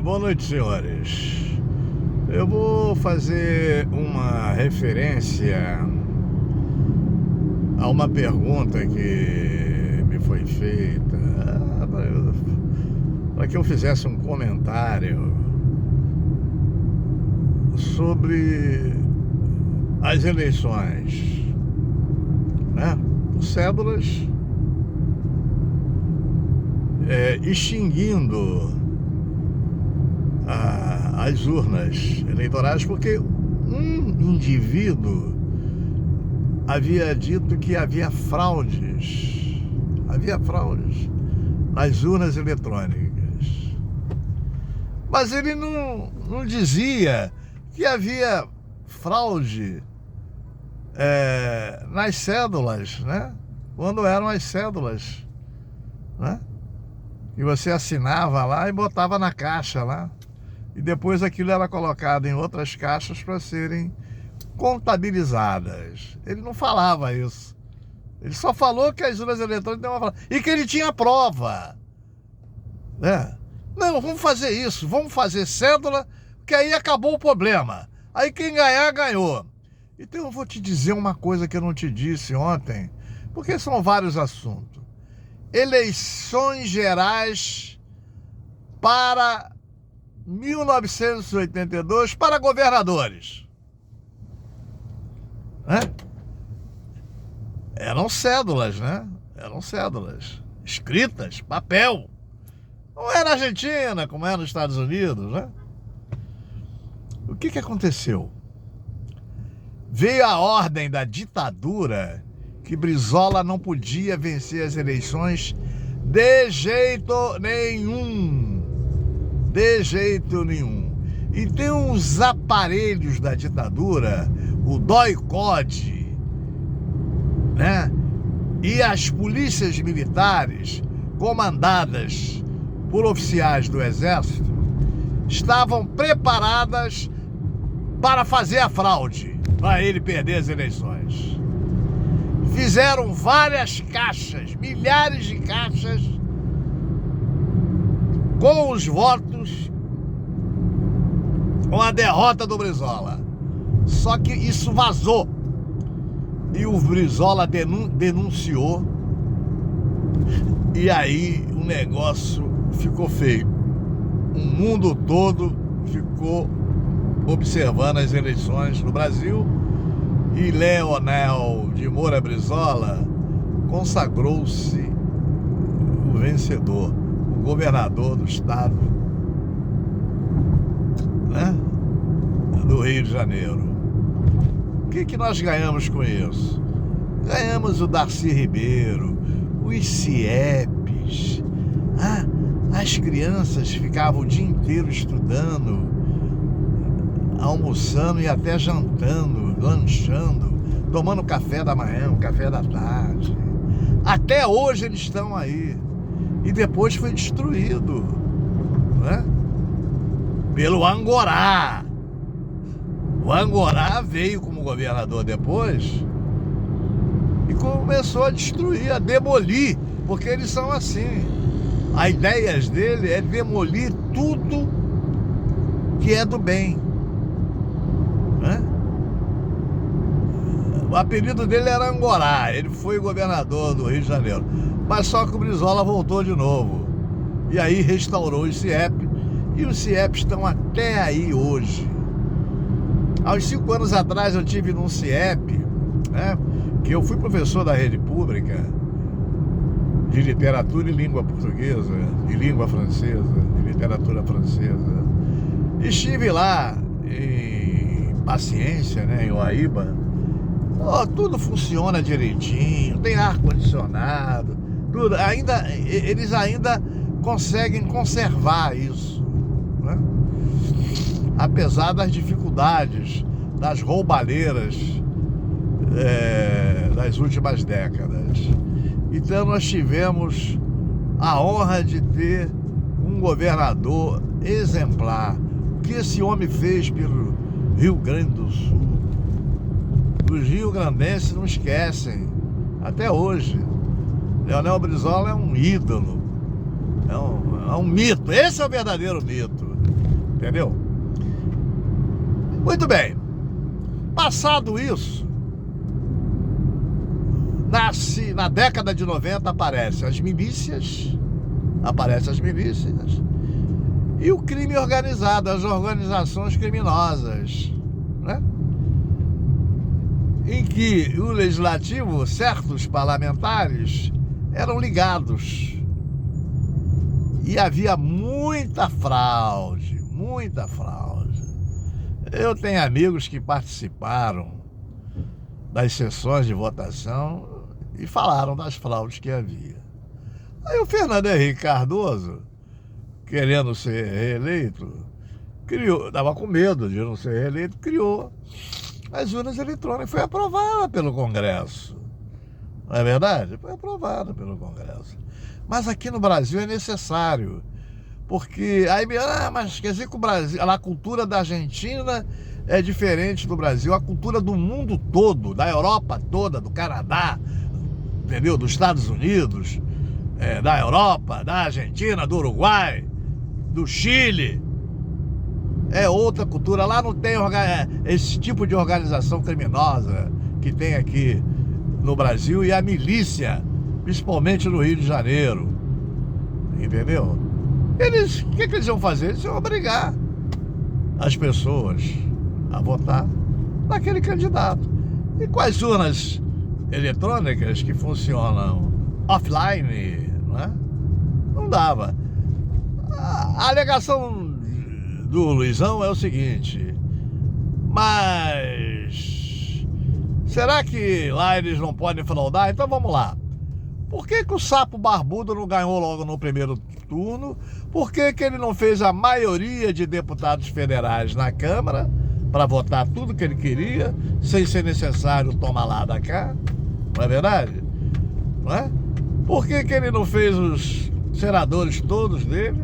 Boa noite, senhores. Eu vou fazer uma referência a uma pergunta que me foi feita para que eu fizesse um comentário sobre as eleições, né? Por cédulas, extinguindo as urnas eleitorais, porque um indivíduo havia dito que havia fraudes nas urnas eletrônicas, mas ele não dizia que havia fraude nas cédulas, né? Quando eram as cédulas, né? E você assinava lá e botava na caixa lá. E depois aquilo era colocado em outras caixas para serem contabilizadas. Ele não falava isso. Ele só falou que as urnas eletrônicas deu uma fraude. E que ele tinha prova. Não, vamos fazer isso. Vamos fazer cédula, que aí acabou o problema. Aí quem ganhar, ganhou. Então eu vou te dizer uma coisa que eu não te disse ontem, porque são vários assuntos. Eleições gerais para 1982 para governadores. Eram cédulas, né? Eram cédulas escritas, papel. Não era na Argentina, como é nos Estados Unidos, né? O que aconteceu? Veio a ordem da ditadura que Brizola não podia vencer as eleições de jeito nenhum. De jeito nenhum. E tem uns aparelhos da ditadura, o DOI-CODE, né? E as polícias militares, comandadas por oficiais do Exército, estavam preparadas para fazer a fraude, para ele perder as eleições. Fizeram várias caixas, milhares de caixas, com os votos, com a derrota do Brizola. Só que isso vazou. E o Brizola denunciou. E aí o negócio ficou feio. O mundo todo ficou observando as eleições no Brasil. E Leonel de Moura Brizola consagrou-se o vencedor, o governador do estado, né? Do Rio de Janeiro. O que nós ganhamos com isso? Ganhamos o Darcy Ribeiro, os CIEPs. As crianças ficavam o dia inteiro estudando, almoçando e até jantando, lanchando, tomando café da manhã, café da tarde. Até hoje eles estão aí. E depois foi destruído, né? Pelo Angorá. O Angorá veio como governador depois e começou a destruir, a demolir, porque eles são assim. As ideias dele é demolir tudo que é do bem, né? O apelido dele era Angorá, ele foi governador do Rio de Janeiro. Mas só que o Brizola voltou de novo. E aí restaurou o CIEP. E os CIEP estão até aí hoje. Há uns 5 anos atrás eu tive num CIEP, né? Que eu fui professor da rede pública de literatura e língua portuguesa, de língua francesa, de literatura francesa. Estive lá em Paciência, né? Em Uaíba. Tudo funciona direitinho, tem ar-condicionado, tudo. Eles ainda conseguem conservar isso, né? Apesar das dificuldades, das roubalheiras das últimas décadas. Então nós tivemos a honra de ter um governador exemplar. O que esse homem fez pelo Rio Grande do Sul, os rio-grandenses não esquecem, até hoje. Leonel Brizola é um ídolo, é um mito, esse é o verdadeiro mito. entendeu? Muito bem. Passado isso, na década de 90 aparecem as milícias e o crime organizado, as organizações criminosas, né? Em que o legislativo, certos parlamentares, eram ligados. E havia muita fraude. Eu tenho amigos que participaram das sessões de votação e falaram das fraudes que havia. Aí o Fernando Henrique Cardoso, querendo ser reeleito, estava com medo de não ser reeleito, criou as urnas eletrônicas. Foi aprovada pelo Congresso. Não é verdade? Foi aprovada pelo Congresso. Mas aqui no Brasil é necessário. Porque aí, mas quer dizer que o Brasil, a cultura da Argentina é diferente do Brasil, a cultura do mundo todo, da Europa toda, do Canadá, entendeu? Dos Estados Unidos, da Europa, da Argentina, do Uruguai, do Chile. É outra cultura. Lá não tem esse tipo de organização criminosa que tem aqui no Brasil e a milícia, principalmente no Rio de Janeiro. Entendeu? O que eles iam fazer? Eles iam obrigar as pessoas a votar naquele candidato. E com as urnas eletrônicas que funcionam offline, não é? Não dava. A alegação do Luizão é o seguinte: mas será que lá eles não podem fraudar? Então vamos lá. Por que o Sapo Barbudo não ganhou logo no primeiro turno? Por que ele não fez a maioria de deputados federais na Câmara para votar tudo que ele queria, sem ser necessário tomar lá da cá? Não é verdade? Não é? Por que ele não fez os senadores todos dele?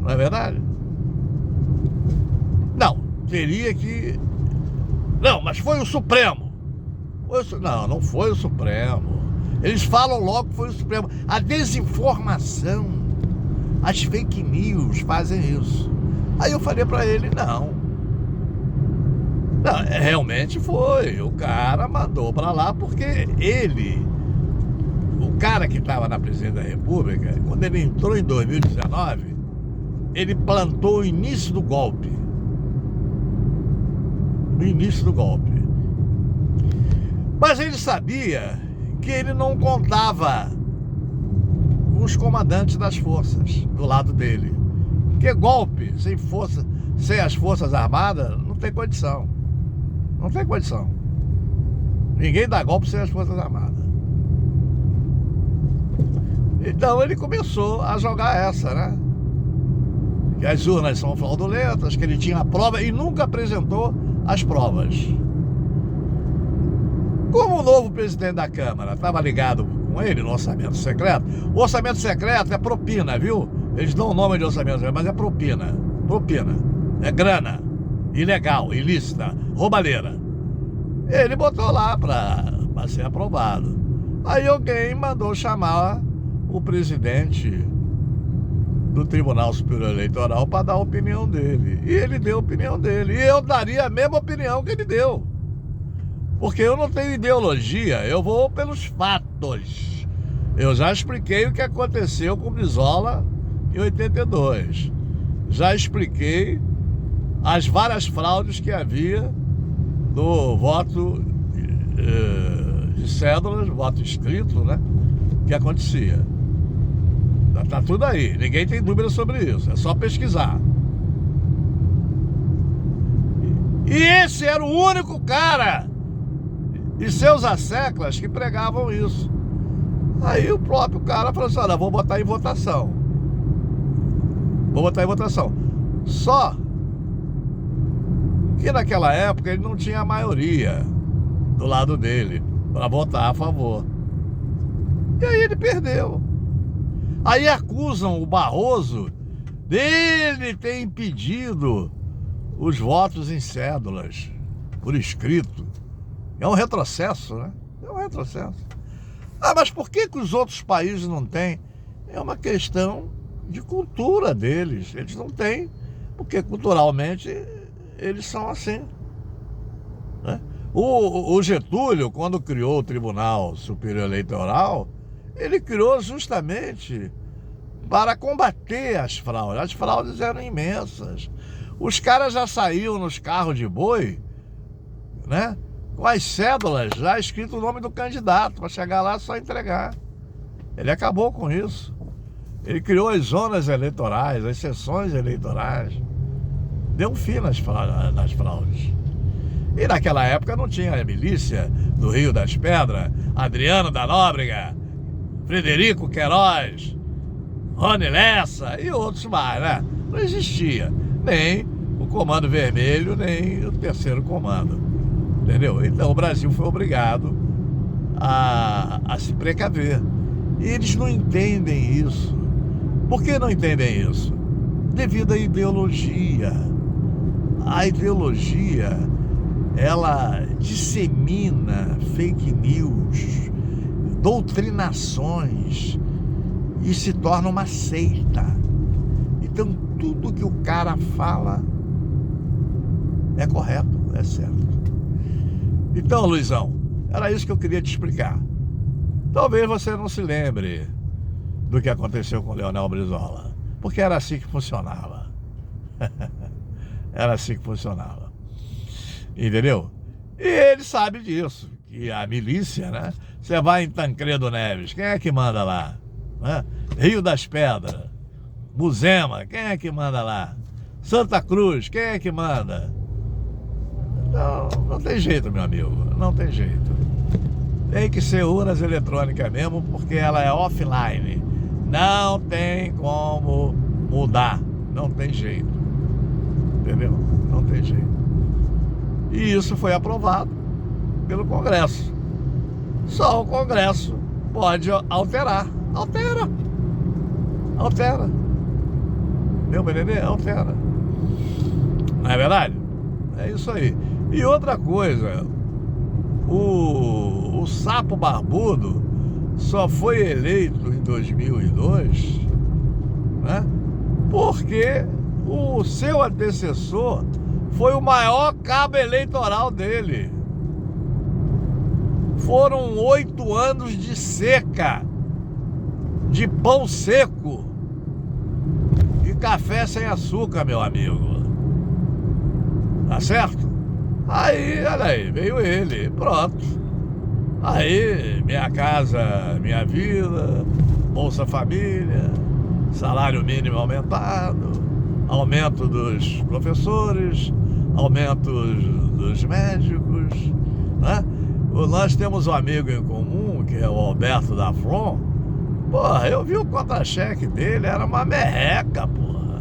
Não é verdade? Não, teria que... Não, mas foi o Supremo. Não foi o Supremo. Eles falam logo que foi o Supremo. A desinformação, as fake news fazem isso. Aí eu falei pra ele, não, realmente foi. O cara mandou pra lá porque o cara que estava na presidência da República, quando ele entrou em 2019, ele plantou o início do golpe. No início do golpe. Mas ele sabia que ele não contava com os comandantes das forças do lado dele. Porque golpe sem força, sem as forças armadas, não tem condição. Não tem condição. Ninguém dá golpe sem as forças armadas. Então ele começou a jogar essa, né? Que as urnas são fraudulentas, que ele tinha a prova e nunca apresentou as provas. Como o novo presidente da Câmara estava ligado com ele no orçamento secreto, o orçamento secreto é propina, viu? Eles dão o nome de orçamento secreto, mas é propina. Propina. É grana. Ilegal, ilícita, roubalheira. Ele botou lá para ser aprovado. Aí alguém mandou chamar o presidente do Tribunal Superior Eleitoral para dar a opinião dele. E ele deu a opinião dele. E eu daria a mesma opinião que ele deu. Porque eu não tenho ideologia, eu vou pelos fatos. Eu já expliquei o que aconteceu com o Brizola em 82. Já expliquei as várias fraudes que havia no voto de cédulas, voto escrito, né? Que acontecia. Tá tudo aí, ninguém tem dúvida sobre isso, é só pesquisar. E esse era o único cara e seus asseclas que pregavam isso. Aí o próprio cara falou assim, olha, vou botar em votação. Vou botar em votação. Só que naquela época ele não tinha a maioria do lado dele para votar a favor. E aí ele perdeu. Aí acusam o Barroso dele ter impedido os votos em cédulas, por escrito. É um retrocesso, né? É um retrocesso. Ah, mas por que os outros países não têm? É uma questão de cultura deles. Eles não têm porque culturalmente eles são assim, né? O Getúlio, quando criou o Tribunal Superior Eleitoral, ele criou justamente para combater as fraudes. As fraudes eram imensas. Os caras já saíam nos carros de boi, né, com as cédulas já escrito o nome do candidato, para chegar lá só entregar. Ele acabou com isso. Ele criou as zonas eleitorais, as sessões eleitorais. Deu um fim nas fraudes. E naquela época não tinha a milícia do Rio das Pedras, Adriano da Nóbrega, Frederico Queiroz, Rony Lessa e outros mais, né? Não existia nem o Comando Vermelho, nem o Terceiro Comando, entendeu? Então o Brasil foi obrigado a se precaver. E eles não entendem isso. Por que não entendem isso? Devido à ideologia. A ideologia, ela dissemina fake news, doutrinações, e se torna uma seita. Então tudo que o cara fala é correto, é certo. Então, Luizão, era isso que eu queria te explicar. Talvez você não se lembre do que aconteceu com o Leonel Brizola, porque era assim que funcionava. Era assim que funcionava. Entendeu? E ele sabe disso, que a milícia, né? Você vai em Tancredo Neves, quem é que manda lá? Né? Rio das Pedras, Buzema, quem é que manda lá? Santa Cruz, quem é que manda? Não tem jeito, meu amigo, não tem jeito. Tem que ser urnas eletrônicas mesmo, porque ela é offline. Não tem como mudar, não tem jeito. Entendeu? Não tem jeito. E isso foi aprovado pelo Congresso. Só o Congresso pode alterar. Altera. Deu pra entender? Altera. Não é verdade? É isso aí. E outra coisa, o Sapo Barbudo só foi eleito em 2002, né? Porque o seu antecessor foi o maior cabo eleitoral dele. Foram 8 anos de seca, de pão seco e café sem açúcar, meu amigo. Tá certo? Aí, olha aí, veio ele, pronto. Aí, Minha Casa Minha Vida, Bolsa Família, salário mínimo aumentado, aumento dos professores, aumento dos médicos, né? Nós temos um amigo em comum, que é o Alberto da From. Porra, eu vi o contra-cheque dele, era uma merreca, porra.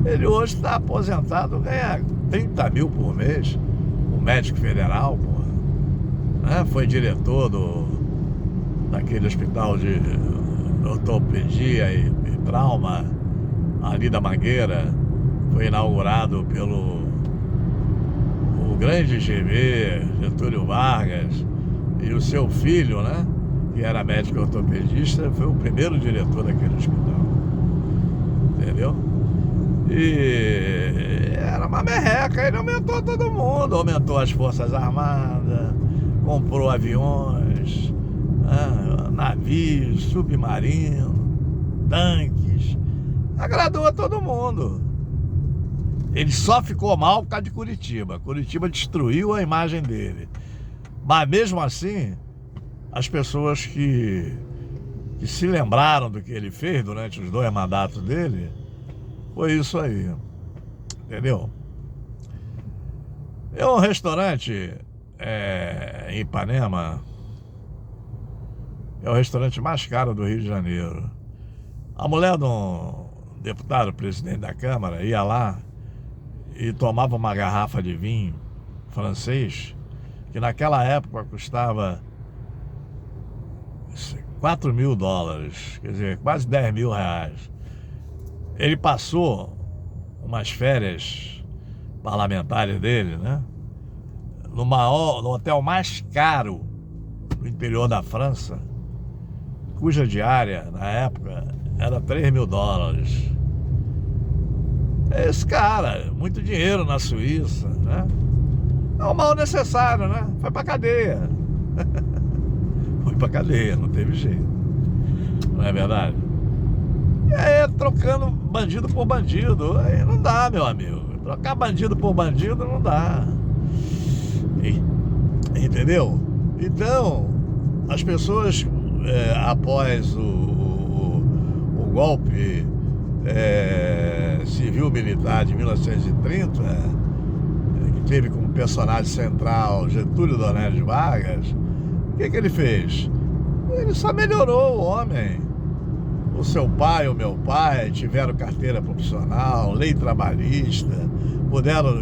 Ele hoje está aposentado, ganha 30 mil por mês, um médico federal, porra. Né? Foi diretor daquele hospital de ortopedia e trauma ali da Mangueira. Foi inaugurado pelo o grande GV, Getúlio Vargas, e o seu filho, né, que era médico ortopedista, foi o primeiro diretor daquele hospital. Entendeu? E era uma merreca, ele aumentou todo mundo, aumentou as Forças Armadas, comprou aviões, navios, submarinos, tanques, agradou a todo mundo. Ele só ficou mal por causa de Curitiba. Curitiba destruiu a imagem dele. Mas mesmo assim, as pessoas que se lembraram do que ele fez durante os 2 mandatos dele, foi isso aí. Entendeu? É um restaurante em Ipanema, é o restaurante mais caro do Rio de Janeiro. A mulher de um deputado, presidente da Câmara, ia lá e tomava uma garrafa de vinho francês, que naquela época custava $4.000, quer dizer, quase R$10.000. Ele passou umas férias parlamentares dele, né, no hotel mais caro do interior da França, cuja diária, na época, era $3.000. É esse cara, muito dinheiro na Suíça, né? É um mal necessário, né? Foi pra cadeia. Foi pra cadeia, não teve jeito. Não é verdade? E aí, trocando bandido por bandido, aí não dá, meu amigo. Trocar bandido por bandido não dá. Entendeu? Então, as pessoas, após o golpe civil-militar de 1930, que teve como personagem central Getúlio Dornelles de Vargas, o que ele fez? Ele só melhorou o homem. O seu pai, o meu pai, tiveram carteira profissional, lei trabalhista, puderam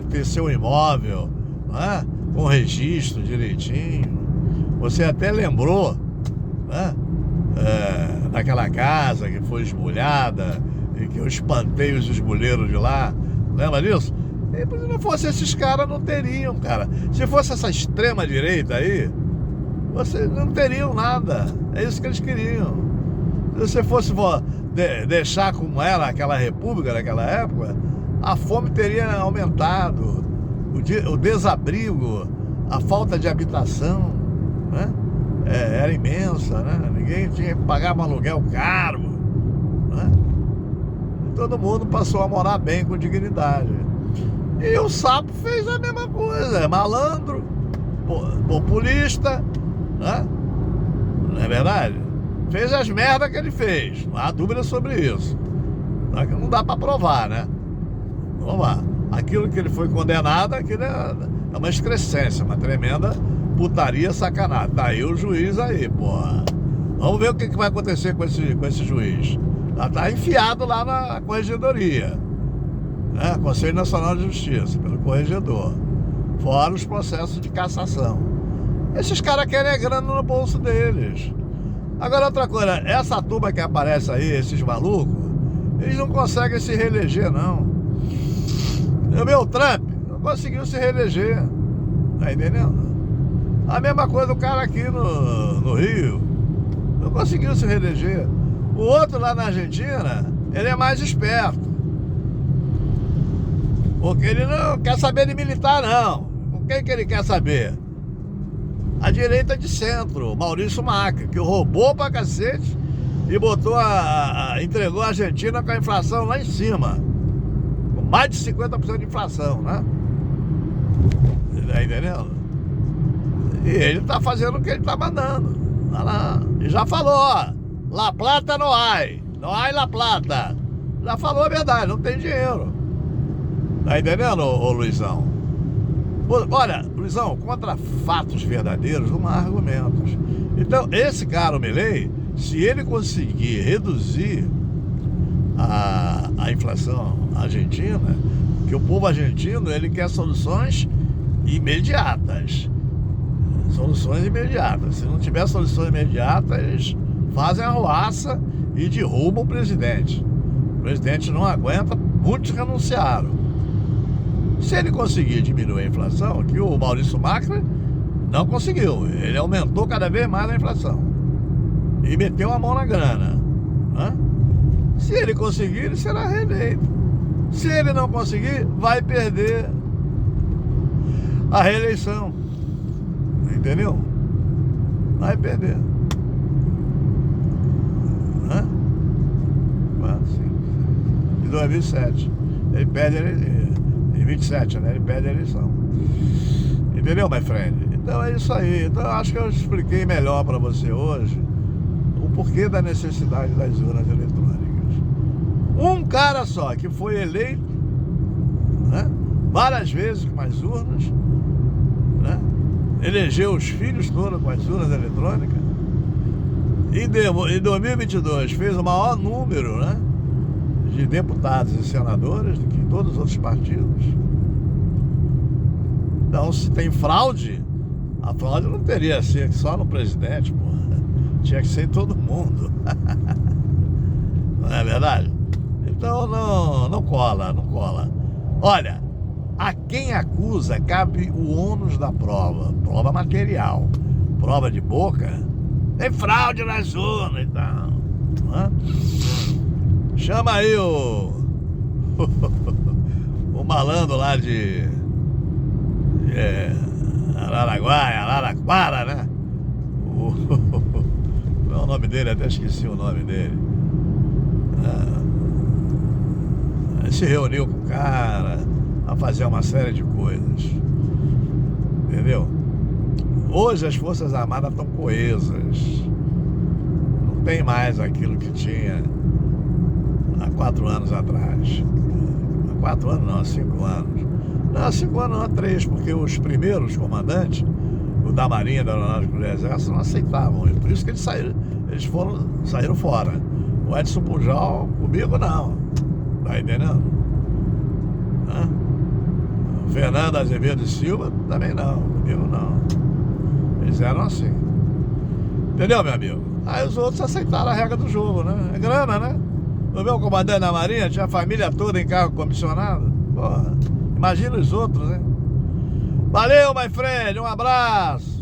ter seu imóvel, né, com registro direitinho. Você até lembrou, né, daquela casa que foi esmulhada e que eu espantei os esmoleiros de lá. Lembra disso? E se não fosse esses caras, não teriam, cara. Se fosse essa extrema direita aí, vocês não teriam nada. É isso que eles queriam. Se você fosse deixar como era aquela república naquela época, a fome teria aumentado, o desabrigo, a falta de habitação, né? Era imensa, né? Ninguém tinha que pagar um aluguel caro, né? Todo mundo passou a morar bem, com dignidade. E o Sapo fez a mesma coisa, é malandro, populista, né? Não é verdade? Fez as merdas que ele fez, não há dúvida sobre isso. Não dá pra provar, né? Vamos lá. Aquilo que ele foi condenado, aquilo é uma excrescência, uma tremenda putaria, sacanagem. Tá aí o juiz aí, porra. Vamos ver o que vai acontecer com esse juiz. Tá enfiado lá na corregedoria, né? Conselho Nacional de Justiça, pelo corregedor. Fora os processos de cassação. Esses caras querem a grana no bolso deles. Agora, outra coisa, essa turma que aparece aí, esses malucos, eles não conseguem se reeleger, não. O meu Trump não conseguiu se reeleger, tá entendendo? A mesma coisa o cara aqui no Rio, não conseguiu se reeleger. O outro lá na Argentina, ele é mais esperto, porque ele não quer saber de militar, não. Com quem que ele quer saber? A direita de centro, Maurício Macri, que roubou pra cacete e entregou a Argentina com a inflação lá em cima, com mais de 50% de inflação, né? Tá entendendo? E ele tá fazendo o que ele tá mandando. Tá lá. E já falou, ó, La Plata não hay La Plata. Já falou a verdade, não tem dinheiro. Tá entendendo, ô Luizão? Olha, Luizão, contra fatos verdadeiros não há argumentos. Então, esse cara, o Milei, se ele conseguir reduzir a inflação argentina, que o povo argentino, ele quer soluções imediatas. Soluções imediatas. Se não tiver soluções imediatas, eles fazem a arruaça e derrubam o presidente. O presidente não aguenta, muitos renunciaram. Se ele conseguir diminuir a inflação, que o Maurício Macri não conseguiu. Ele aumentou cada vez mais a inflação e meteu a mão na grana, né? Se ele conseguir, ele será reeleito. Se ele não conseguir, vai perder a reeleição. Entendeu? Vai perder. Né? Assim. Em 2007 ele perde a eleição. Em 27, né? Ele perde a eleição. Entendeu, my friend? Então é isso aí. Então eu acho que eu expliquei melhor para você hoje o porquê da necessidade das urnas eletrônicas. Um cara só que foi eleito, né, várias vezes com as urnas, né, elegeu os filhos todos com as urnas eletrônicas. Em 2022 fez o maior número, né, de deputados e senadores do que todos os outros partidos. Então, se tem fraude, a fraude não teria que ser só no presidente, porra. Tinha que ser em todo mundo. Não é verdade? Então não cola, não cola. Olha, a quem acusa cabe o ônus da prova, prova material, prova de boca. Tem fraude nas urnas e tal. Chama aí o falando lá de Araraquara, né? Qual é o nome dele? Até esqueci o nome dele. Se reuniu com o cara a fazer uma série de coisas, entendeu? Hoje as Forças Armadas estão coesas, não tem mais aquilo que tinha há 4 anos atrás. Há 4 anos não, há 5 anos. Não, há 5 anos não, há 3, porque os primeiros comandantes, o da Marinha, da Aeronáutica e do Exército, não aceitavam. Por isso que eles saíram fora. O Edson Pujol, comigo não. Tá entendendo? O Fernando Azevedo e Silva também não. Comigo não. Eles eram assim. Entendeu, meu amigo? Aí os outros aceitaram a regra do jogo, né? É grana, né? O meu comandante da Marinha tinha a família toda em cargo comissionado. Porra, imagina os outros, né? Valeu, my friend. Um abraço.